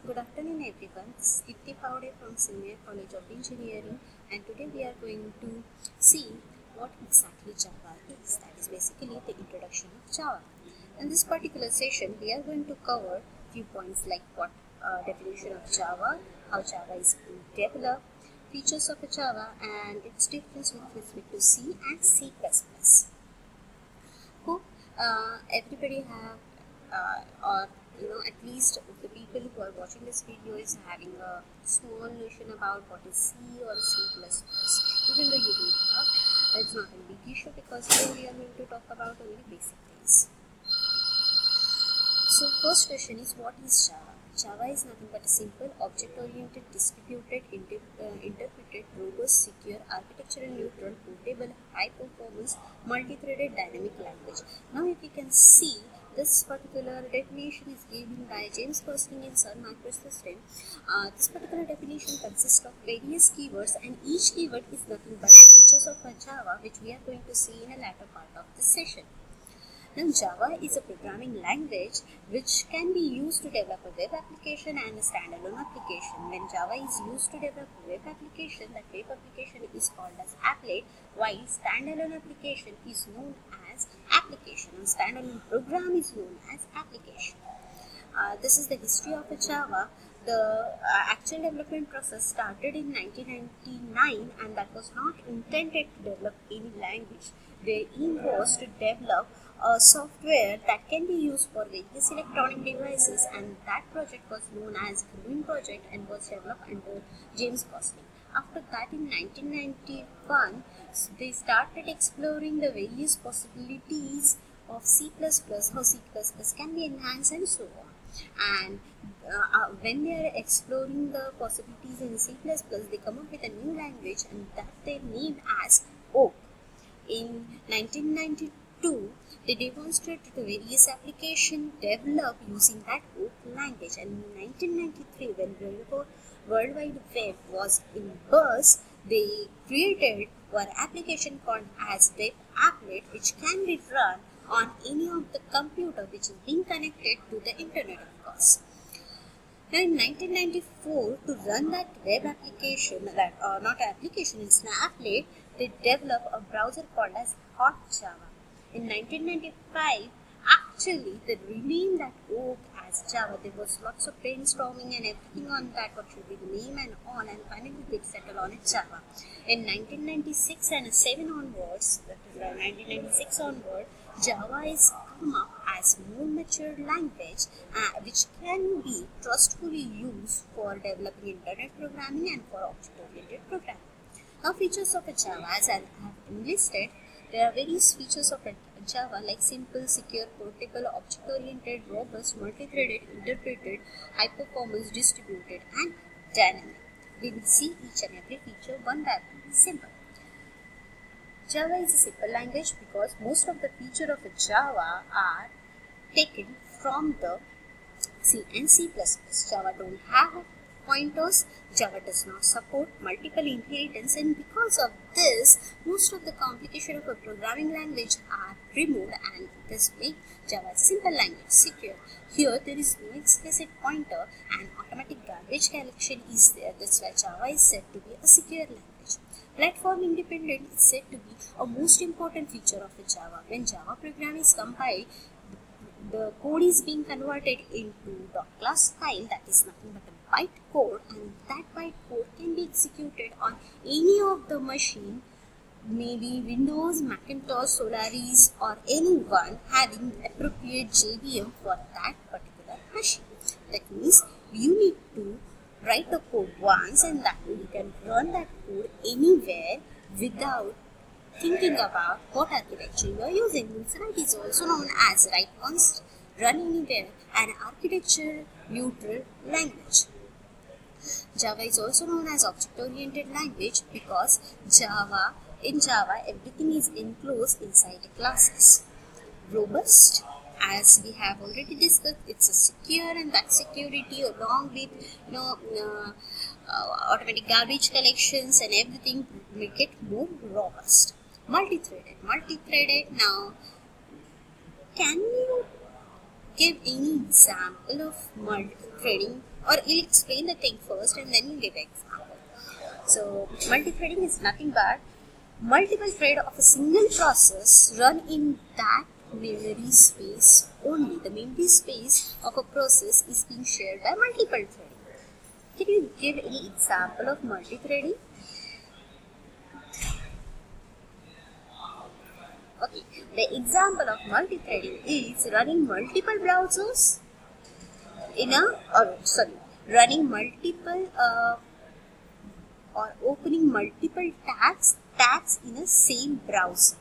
Good afternoon everyone, this is Dipti Pavade from Senior College of Engineering, and today we are going to see what exactly Java is. That is basically the introduction of Java. In this particular session we are going to cover few points like what definition of Java, how Java is being developed, features of Java and its difference with respect to C and C++. Hope everybody have or at least the people who are watching this video is having a small notion about what is C or C++. Even though you don't have, it's not a big issue because today we are going to talk about only basic things. So first question is, what is Java? Java is nothing but a simple object-oriented, distributed, interpreted, robust, secure, architectural neutral, portable, high-performance, multi-threaded dynamic language. Now if you can see, this particular definition is given by James Gosling in Sun Microsystem. This particular definition consists of various keywords, and each keyword is nothing but the features of a Java, which we are going to see in a latter part of this session. Now, Java is a programming language which can be used to develop a web application and a standalone application. When Java is used to develop a web application, that web application is called as applet, while standalone application is known as application, and standalone program is known as application. This is the history of Java. The actual development process started in 1999, and that was not intended to develop any language. The aim was to develop a software that can be used for various electronic devices, and that project was known as Green Project and was developed under James Gosling. After that, in 1991, they started exploring the various possibilities of C++, how C++ can be enhanced and so on. And when they are exploring the possibilities in C++, they come up with a new language, and that they named as OAK. In 1992, they demonstrated the various applications developed using that OAK language, and in 1993, when World Wide Web was in burst, they created one application called as Web Applet, which can be run on any of the computer which is being connected to the internet, of course. Now in 1994, to run that web application, not application, it's an applet, they developed a browser called as Hot Java. In 1995, actually they renamed that OAK as Java. There was lots of brainstorming and everything on that, what should be the name and all, and finally they settled on it Java. In 1996 and 7 onwards, that is 1996 onward, Java is come up as more mature language which can be trustfully used for developing internet programming and for object-oriented programming. Now, features of a Java, as I have enlisted, there are various features of a Java like simple, secure, portable, object-oriented, robust, multi-threaded, interpreted, high-performance, distributed, and dynamic. We will see each and every feature one by one. Simple. Java is a simple language because most of the features of a Java are taken from the C and C++. Java don't have pointers. Java does not support multiple inheritance, and because of this, most of the complication of a programming language are removed, and this makes Java a simple language, secure. Here there is no explicit pointer, and automatic garbage collection is there. That's why Java is said to be a secure language. Platform independence is said to be a most important feature of a Java. When Java program is compiled, the code is being converted into .class file, that is nothing but a byte code, and that byte code can be executed on any of the machine, maybe Windows, Macintosh, Solaris, or anyone having appropriate JVM for that particular machine. That means you need to write the code once, and that you can run that code anywhere without thinking about what architecture you are using. That is also known as write once, run anywhere, and architecture neutral language. Java is also known as object-oriented language because in Java everything is enclosed inside the classes. Robust, as we have already discussed, it's a secure, and that security along with automatic garbage collections and everything make it more robust. Multi-threaded. Now, can you give any example of multi-threading or you'll explain the thing first and then you'll give example. So multi-threading is nothing but multiple thread of a single process run in that memory space only. The memory space of a process is being shared by multiple threading. Can you give any example of multi-threading? Okay, the example of multi-threading is running multiple browsers in a, running multiple or opening multiple tabs in a same browser.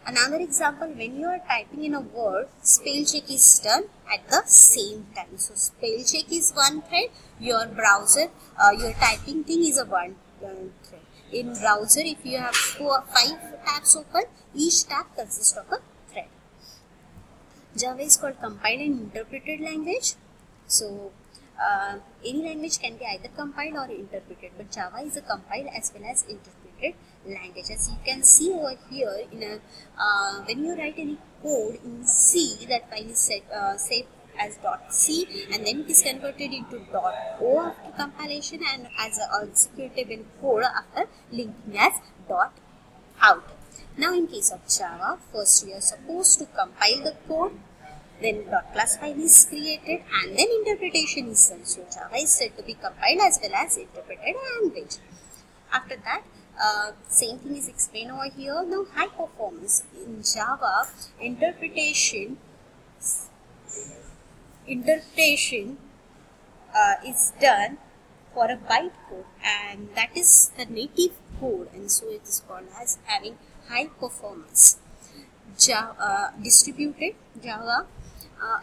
Another example, when you are typing in a word, spell check is done at the same time. So spell check is one thread, your browser, your typing thing is a one thread. In browser, if you have 4 or 5 tabs open, each tab consists of a thread. Java is called compiled and interpreted language. So any language can be either compiled or interpreted, but Java is a compiled as well as interpreted language. As you can see over here, in a when you write any code in C, that file is saved as .c, and then it is converted into .o after compilation and as an executable code after linking as .out. Now in case of Java, first we are supposed to compile the code, then .class file is created, and then interpretation is done. So Java is said to be compiled as well as interpreted language. After that, same thing is explained over here. Now high performance in Java, interpretation is done for a bytecode, and that is the native code, and so it is called as having high performance. Distributed Java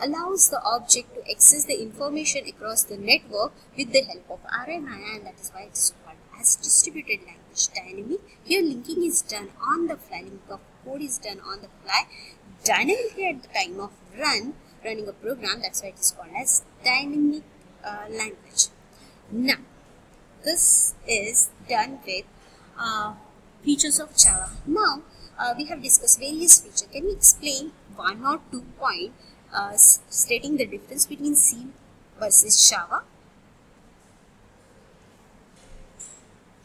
allows the object to access the information across the network with the help of RNI, and that is why it is called as distributed language. Dynamic, here linking is done on the fly, link of code is done on the fly dynamically at the time of running a program. That's why it is called as dynamic language. Now this is done with features of Java. Now we have discussed various features. Can you explain 1 or 2 points stating the difference between C versus Java?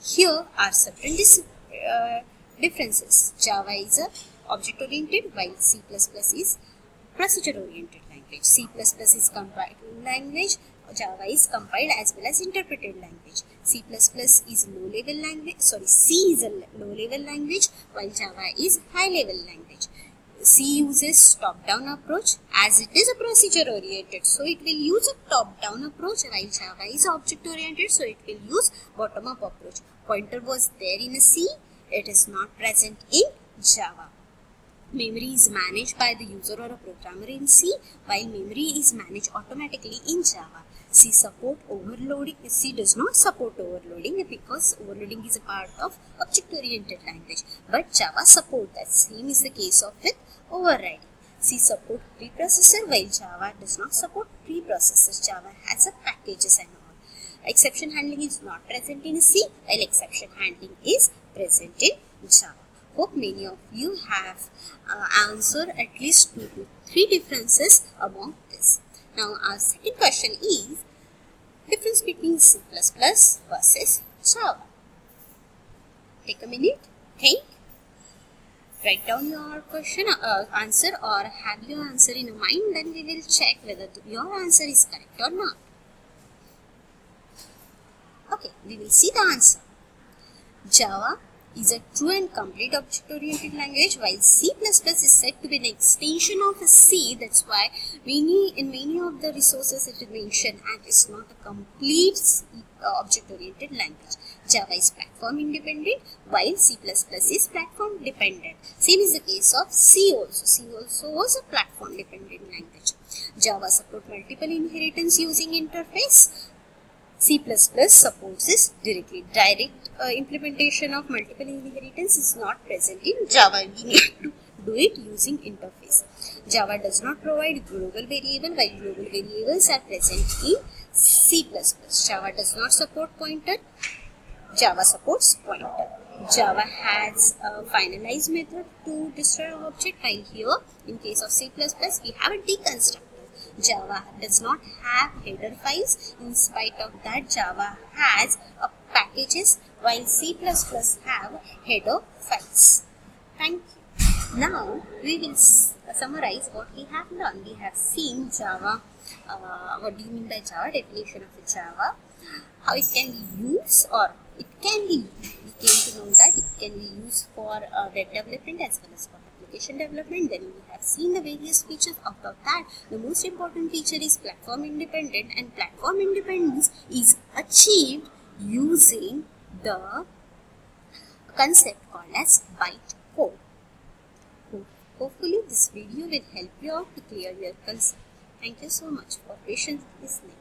Here are certain differences. Java is a object-oriented while C++ is procedure-oriented language. C++ is compiled language. Java is compiled as well as interpreted language. C++ is low-level language. C is a low-level language while Java is high-level language. C uses top-down approach as it is a procedure-oriented, so it will use a top-down approach, while Java is object-oriented, so it will use bottom-up approach. Pointer was there in a C, it is not present in Java. Memory is managed by the user or a programmer in C, while memory is managed automatically in Java. C support overloading. C does not support overloading because overloading is a part of object-oriented language, but Java support that. Same is the case of with overriding. C support preprocessor while Java does not support preprocessors. Java has a packages and all. Exception handling is not present in C, while exception handling is present in Java. Hope many of you have answered at least 2 to 3 differences among this. Now our second question is difference between C++ versus Java. Take a minute, think, write down your question answer, or have your answer in mind, then we will check whether your answer is correct or not. Okay, we will see the answer. Java is a true and complete object-oriented language, while C++ is said to be an extension of a C. That's why in many of the resources it is mentioned, and it's not a complete object-oriented language. Java is platform independent, while C++ is platform dependent. Same is the case of C also. C also was a platform dependent language. Java supports multiple inheritance using interface. C++ supports this directly. Direct implementation of multiple inheritance is not present in Java. We need to do it using interface. Java does not provide global variable, while global variables are present in C++. Java does not support pointer. Java supports pointer. Java has a finalize method to destroy an object, while here in case of C++ we have a deconstructor. Java does not have header files. In spite of that, Java has packages, while C++ have header files. Thank you. Now we will summarize what we have done. We have seen Java. What do you mean by Java? Definition of Java. How it can be used, or it can be. We came to know that it can be used for web development as well as for application development. Then we have seen the various features. Out of that, the most important feature is platform independent, and platform independence is achieved using the concept called as bytecode. Hopefully this video will help you out to clear your concept. Thank you so much for patiently listening.